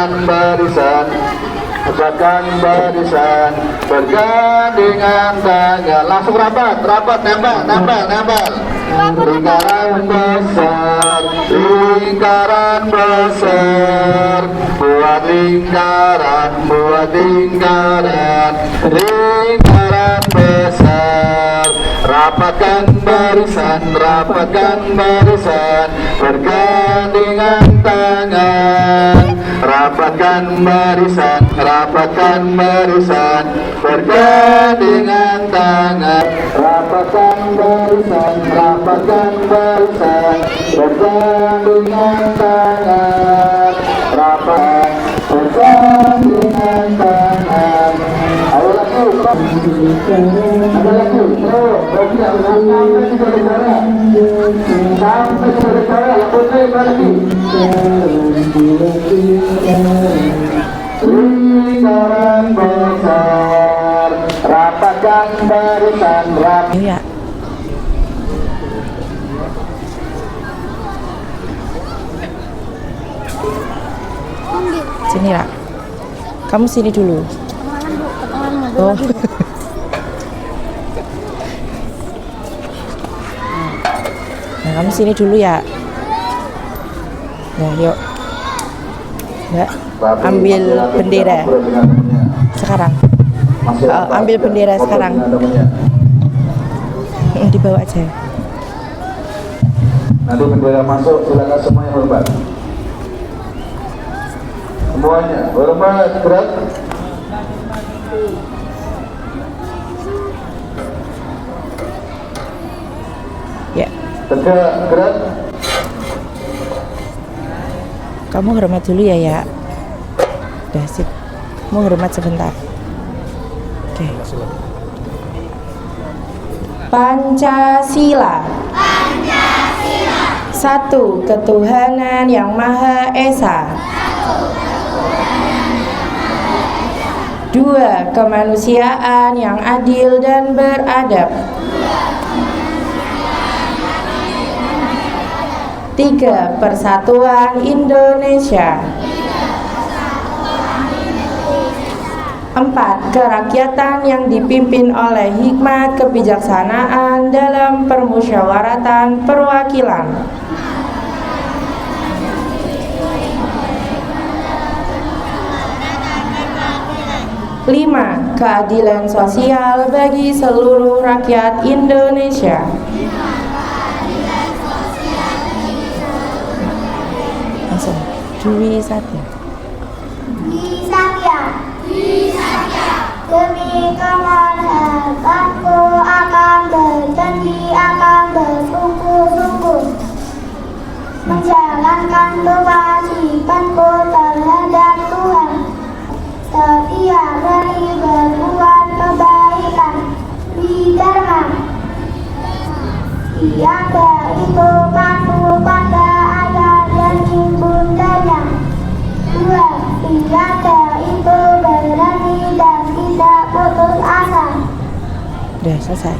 rapatkan barisan, rapatkan barisan, bergandengan tangan. Langsung rapat, nempel. Lingkaran besar, buat lingkaran, lingkaran besar. Rapatkan barisan, bergandengan tangan. Rapatkan barisan, bergandengan tangan. Rapatkan barisan, bergandengan tangan. Rapat, bergandengan tangan. Ayo lagi, ada lagi. Sampai saudara, lagi. Lingkaran besar, rapatkan barisan, Iya. Sini Ra. Kamu sini dulu. Oh. Nah, kamu sini dulu ya. Nah, yuk. Mbak, ambil bendera sekarang. Ambil bendera sekarang. Dibawa aja. Nanti bendera masuk, silakan semuanya hormat. Semuanya hormat, gerak. Ya. Tegak, gerak. Kamu hormat dulu ya. Udah sip. Kamu hormat sebentar. Oke. Pancasila. Satu, ketuhanan yang Maha Esa. Dua, kemanusiaan yang adil dan beradab. Tiga, persatuan Indonesia. Empat, kerakyatan yang dipimpin oleh hikmat kebijaksanaan dalam permusyawaratan perwakilan. Lima, keadilan sosial bagi seluruh rakyat Indonesia. Langsung, Dwi Satya. Demi kemerdekaanku akan berjanji akan bersungguh-sungguh menjalankan kewajibanku terhadap Tuhan, setia dari berbuat kebaikan di dharma, tiada itu patuh pada ayah dan ibundanya. Dua, tiada itu berani dan tidak putus asa. Udah selesai.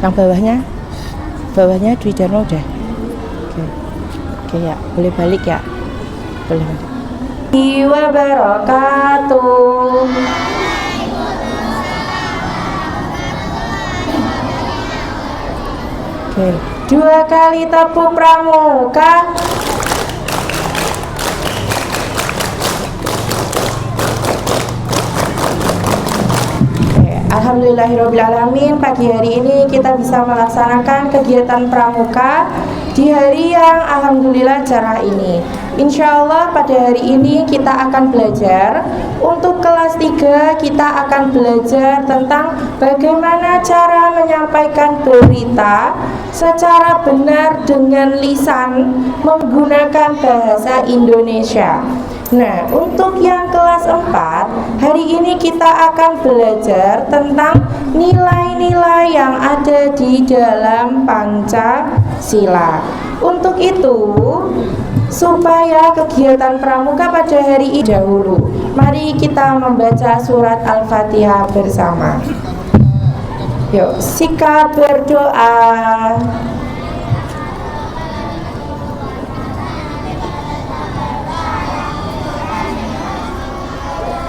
Yang bawahnya Dwi Dharma udah. Oke ya, boleh balik ya. Boleh balik. Wabarakatuh. Oke, 2 kali tepuk pramuka. Alhamdulillahirrabbilalamin, pagi hari ini kita bisa melaksanakan kegiatan pramuka di hari yang alhamdulillah cerah ini. Insya Allah pada hari ini kita akan belajar. Untuk kelas 3 kita akan belajar tentang bagaimana cara menyampaikan berita secara benar dengan lisan menggunakan bahasa Indonesia. Nah, untuk yang kelas 4, hari ini kita akan belajar tentang nilai-nilai yang ada di dalam Pancasila. Untuk itu, supaya kegiatan pramuka pada hari ini dahulu, mari kita membaca surat Al-Fatihah bersama. Yuk, sikap berdoa.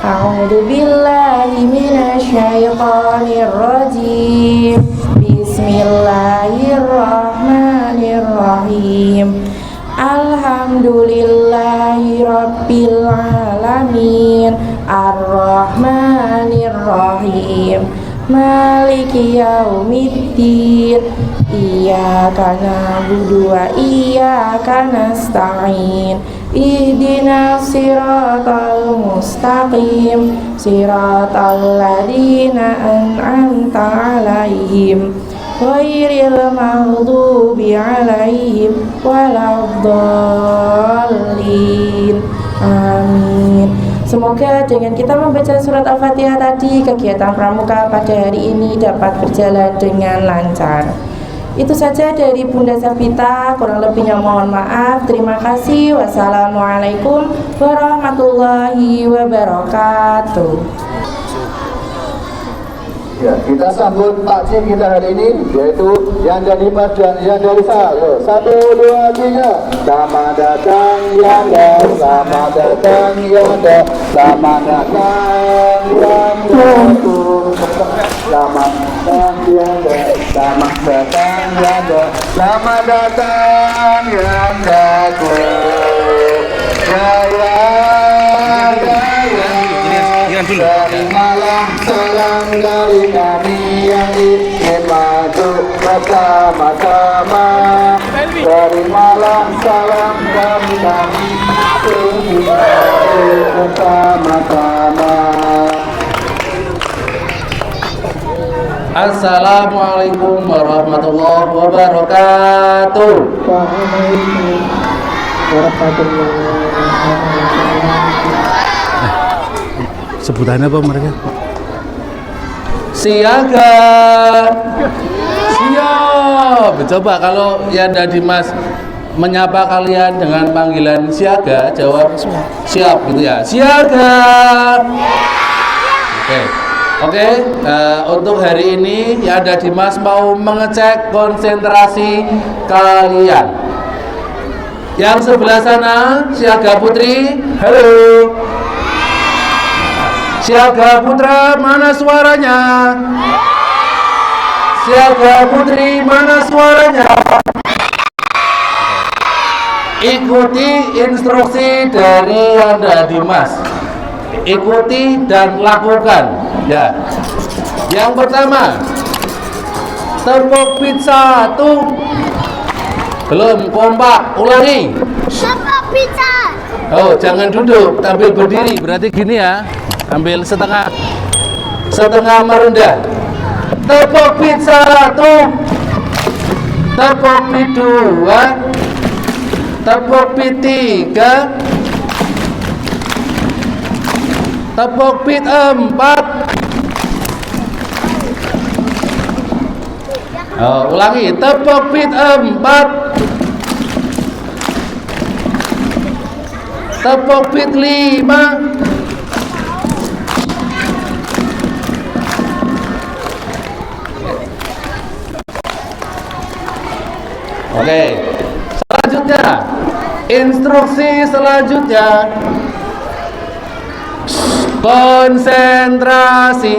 A'udzu billahi minasyaitonir rajim. Bismillahirrahmanirrahim. Alhamdulillahi rabbil alamin. Ar-Rahmanir-Rahim. Maliki yaumiddin. Iyyaka na'budu wa iyyaka nasta'in. Ihdinas siratal mustaqim. Siratal ladzina an'amta 'alaihim ghairil maghdubi 'alaihim waladdallin. Amin. Semoga dengan kita membaca surat Al-Fatihah tadi, kegiatan pramuka pada hari ini dapat berjalan dengan lancar. Itu saja dari Bunda Safita, kurang lebihnya mohon maaf. Terima kasih. Wassalamualaikum warahmatullahi wabarakatuh. Ya, kita sambut takjil kita hari ini, yaitu yang dari Mas dan yang dari Sal. 1, 2, 3. Selamat datang Yanda, selamat datang Yanda, selamat datang Yanda. Selamat datang Yanda, selamat datang Yanda, selamat datang Yanda. Dari malam salam dari kami yang ingin maju bersama-sama. Dari malam salam dari kami ingin maju bersama-sama. Assalamualaikum warahmatullahi wabarakatuh. Waalaikumsalam warahmatullahi wabarakatuh. Sebutannya apa mereka? Siaga. Siap. Coba kalau Yanda Dimas menyapa kalian dengan panggilan siaga, jawab siap gitu ya. Siaga. Oke. Untuk hari ini Yanda Dimas mau mengecek konsentrasi kalian. Yang sebelah sana siaga putri. Halo. Siaga putra, mana suaranya? Siaga putri, mana suaranya? Ikuti instruksi dari Yanda Dimas. Ikuti dan lakukan. Ya. Yang pertama, tepuk pizza 1. Belum kompak, ulangi. Tepuk pizza. Oh, jangan duduk, tampil berdiri. Berarti gini ya. Ambil setengah merendah. Tepuk pizza 1. Tepuk pit 2. Tepuk pit 3. Tepuk pit 4. Oh, ulangi. Tepuk pit 4. Tepuk pit 5. Oke, selanjutnya instruksi selanjutnya konsentrasi.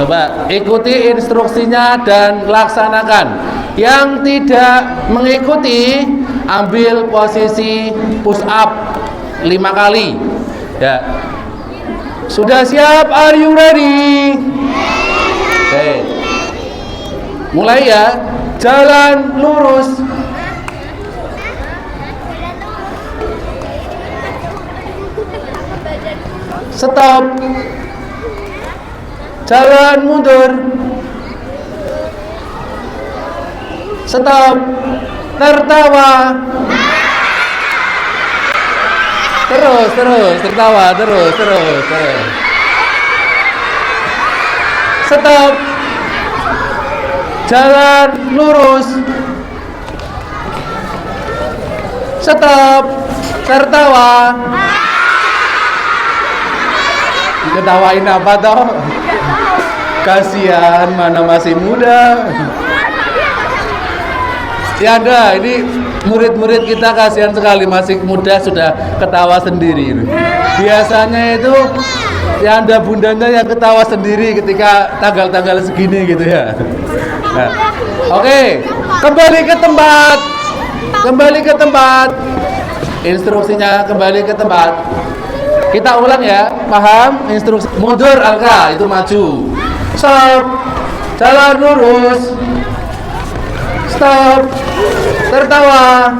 Coba ikuti instruksinya dan laksanakan. Yang tidak mengikuti ambil posisi push up 5 kali. Ya. Sudah siap? Are you ready? Oke. Mulai ya. Jalan lurus. Stop. Jalan mundur. Stop. Tertawa. Terus tertawa terus. Stop. Jalan lurus. Stop. Tertawa. Ketawain apa toh? Kasihan, mana masih muda. Ya ada, ini murid-murid kita kasihan sekali, masih muda sudah ketawa sendiri. Biasanya itu yang ada bundanya yang ketawa sendiri ketika tanggal-tanggal segini gitu ya. Nah, oke, kembali ke tempat. Instruksinya kembali ke tempat. Kita ulang ya, paham? Instruksi mundur Alka, itu maju. Stop. Jalan lurus. Stop. Tertawa.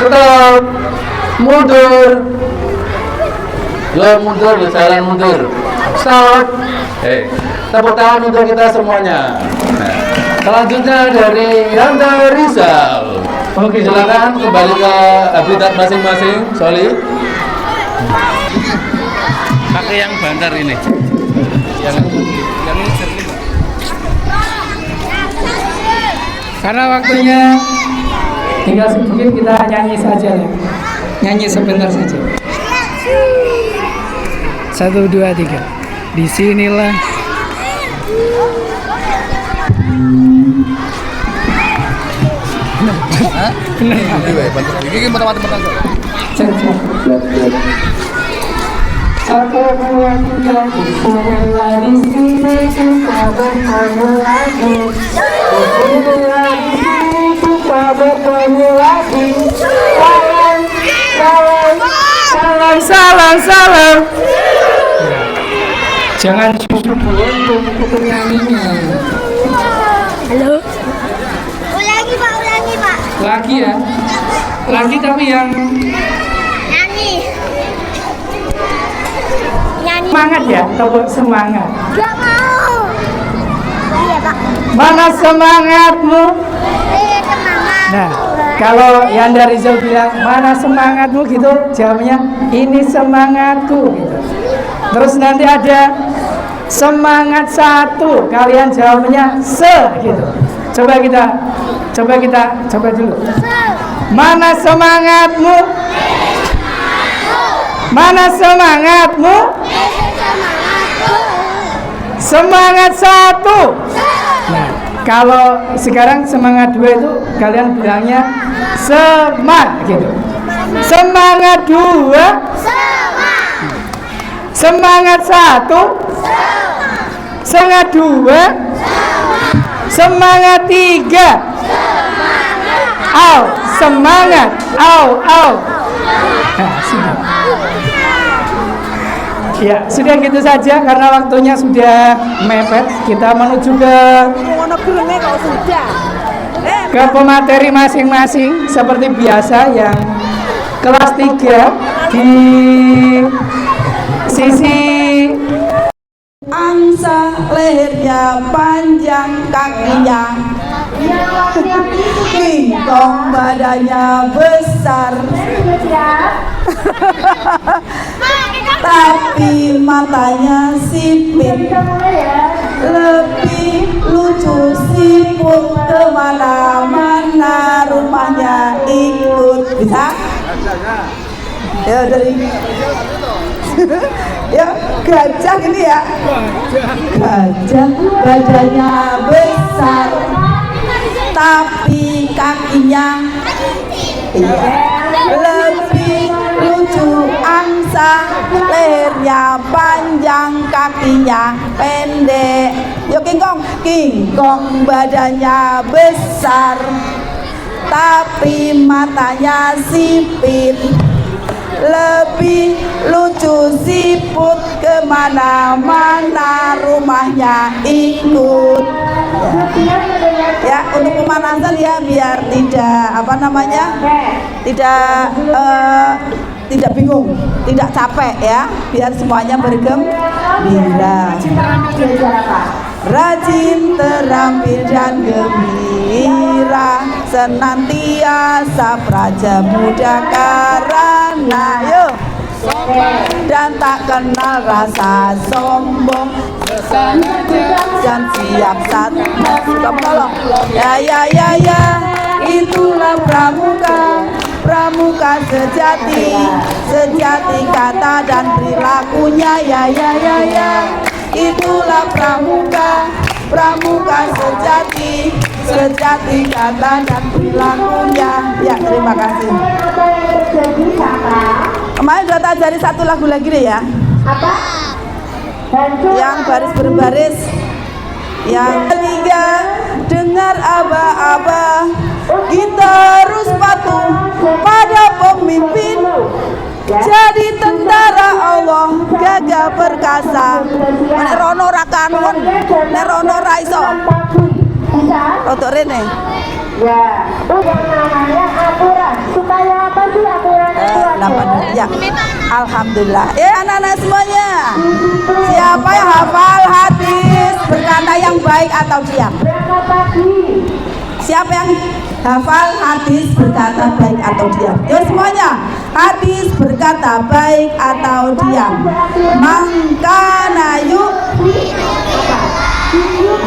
Stop. Mundur. Yo mundur, jalan mundur. Stop. Tepuk tangan untuk kita semuanya. Nah, selanjutnya dari Yanda Rizal. Oke, silakan kembali ke habitat masing-masing. Soli. Pakai yang bantar ini. Yang ini sering. Karena waktunya tinggal sedikit, kita nyanyi saja ya. Nyanyi sebentar saja. 1, 2, 3. Disinilah. Aku melakukan semua di sini, kita bertemu lagi. Semua di sini, kita bertemu lagi. Salam. Jangan susu untuk nyanyinya. Halo. Ulangi Pak. Lagi ya. Lagi tapi yang Nyanyi. semangat ya, tepuk semangat. Gak mau. Iya Pak. Mana semangatmu? Iya semangat. Nah, kalau Yanda Rizal bilang mana semangatmu gitu, jawabnya ini semangatku gitu. Terus nanti ada semangat 1, kalian jawabnya gitu. Coba dulu. Mana semangatmu? Mana semangatmu? Semangat 1. Nah, kalau sekarang semangat 2 itu kalian bilangnya gitu. Semangat 2. Semangat 1. Semangat 2. Semangat 3. Semangat. Nah, sudah. Ya, sudah gitu saja karena waktunya sudah mepet. Kita menuju ke pemateri masing-masing seperti biasa. Yang kelas 3 di sisi angsa, lehernya panjang, kakinya kingkong, badannya besar, tapi matanya sipit, lebih lucu siput, kemana-mana rumahnya ikut. Bisa? Ya dari ya gajah ini ya, gajah badannya besar tapi kakinya lebih lucu, angsa, lehernya panjang, kakinya pendek. Yuk kingkong badannya besar tapi matanya sipit, lebih lucu siput, kemana-mana rumahnya ikut. Ya, untuk pemanasan ya, biar tidak bingung, tidak capek ya, biar semuanya bergembira. Rajin, terampil dan gembira, senantiasa praja muda karena dan tak kenal rasa sombong, dan siap satu suka menolong. Ya, itulah pramuka sejati kata dan perilakunya. Ya, itulah pramuka pramuka sejati, sejati kata dan perilakunya. Ya, terima kasih. Kemarin sudah tak ajari satu lagu lagi deh ya. Apa? Yang baris berbaris. Yang ketiga, dengar aba-aba, kita harus patuh pada pemimpin. Jadi tentara Allah gagah perkasa. Nek rono ra kanun, nek rono ra iso. Rotok rene. Ya, itu yang namanya aturan. Supaya apa sih aturannya? Ya, alhamdulillah. Anak-anak semuanya, siapa yang hafal hadis berkata yang baik atau diam? Berangkat pagi. Siapa yang hafal hadis berkata baik atau diam? Yuk semuanya, hadis berkata baik atau diam. Mangkana yuk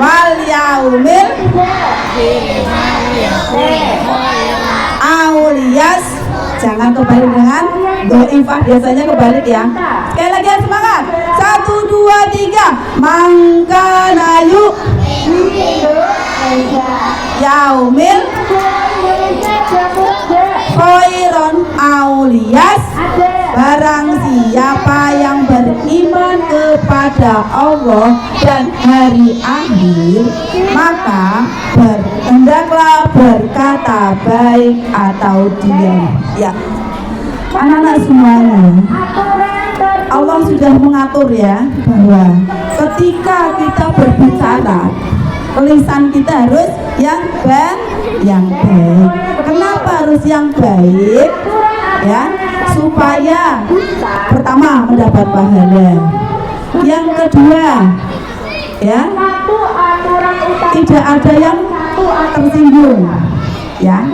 wal yaumil auliyas. Jangan kebalik dengan doifah, biasanya kebalik ya. Sekali lagi semangat. 1, 2, 3. Mangkana yuk yaumil khairon auliyas. Barang siapa yang beriman kepada Allah dan hari akhir, maka hendaklah berkata baik atau diam. Ya, anak-anak semuanya, Allah sudah mengatur ya bahwa ketika kita berbicara, lisan kita harus yang baik. Kenapa harus yang baik? Ya, supaya pertama mendapat pahala. Yang kedua, ya, tidak ada yang tersinggung. Ya,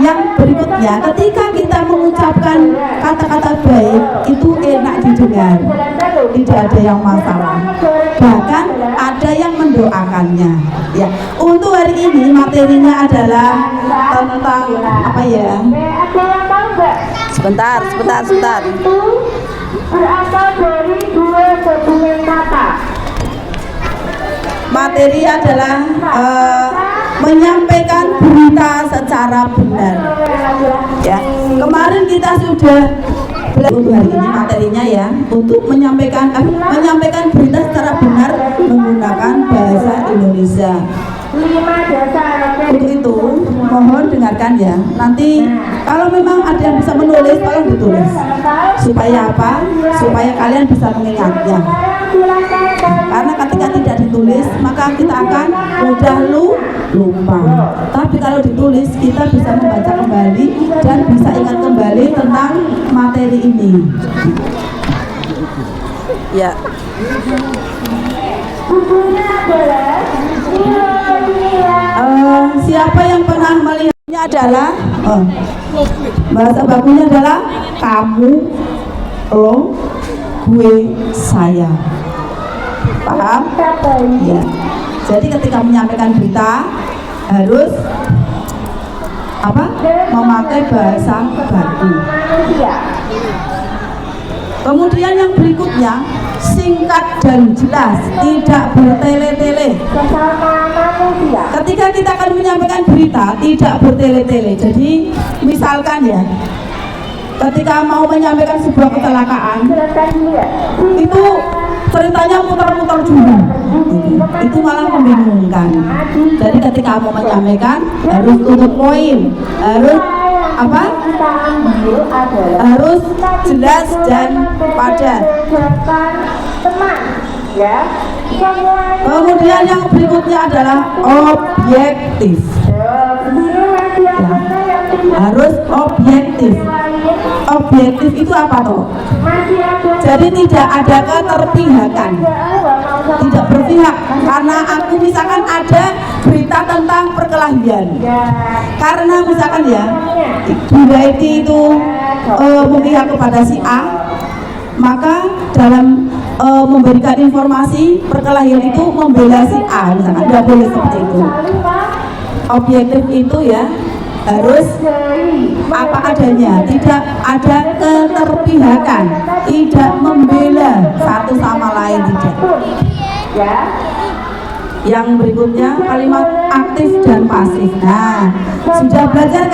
yang berikutnya, ketika kita mengucapkan kata-kata baik itu enak didengar, tidak ada yang masalah, bahkan ada yang mendoakannya. Ya, untuk hari ini materinya adalah tentang apa ya? Sebentar. Itu berasal dari dua gabungan kata. Materi adalah menyampaikan berita secara benar. Ya, kemarin kita sudah belajar hari ini materinya ya, untuk menyampaikan berita secara benar menggunakan bahasa Indonesia. 5 dasar. Untuk itu mohon dengarkan ya. Nanti kalau memang ada yang bisa menulis, tolong ditulis. Supaya apa? Supaya kalian bisa mengingatnya. Karena ketika tidak ditulis, maka kita akan mudah lupa. Tapi kalau ditulis, kita bisa membaca kembali dan bisa ingat kembali tentang materi ini. Ya. Bukunya adalah Siapa yang pernah melihatnya adalah bahasa bakunya adalah kamu, lo, gue, saya. Paham? Ya. Jadi ketika menyampaikan berita harus apa? Memakai bahasa baku. Kemudian yang berikutnya, singkat dan jelas, tidak bertele-tele. Ketika kita akan menyampaikan berita, tidak bertele-tele. Jadi misalkan ya, ketika mau menyampaikan sebuah kecelakaan, itu ceritanya muter-muter dulu, itu malah membingungkan. Jadi ketika mau menyampaikan harus tutup poin, harus apa? Harus jelas dan padat. Ya. Kemudian yang berikutnya adalah objektif. Ya. Harus objektif. Objektif itu apa toh? Jadi tidak ada keterpihakan, tidak berpihak. Karena aku misalkan ada berita tentang perkelahian, karena misalkan ya Buraiti itu memihak kepada si A, maka dalam memberikan informasi perkelahian itu membela si A, misalkan tidak boleh seperti itu. Objektif itu ya harus apa adanya, tidak ada keterpihakan, tidak membela satu sama lain, tidak. Yang berikutnya kalimat aktif dan pasif. Nah, sudah belajar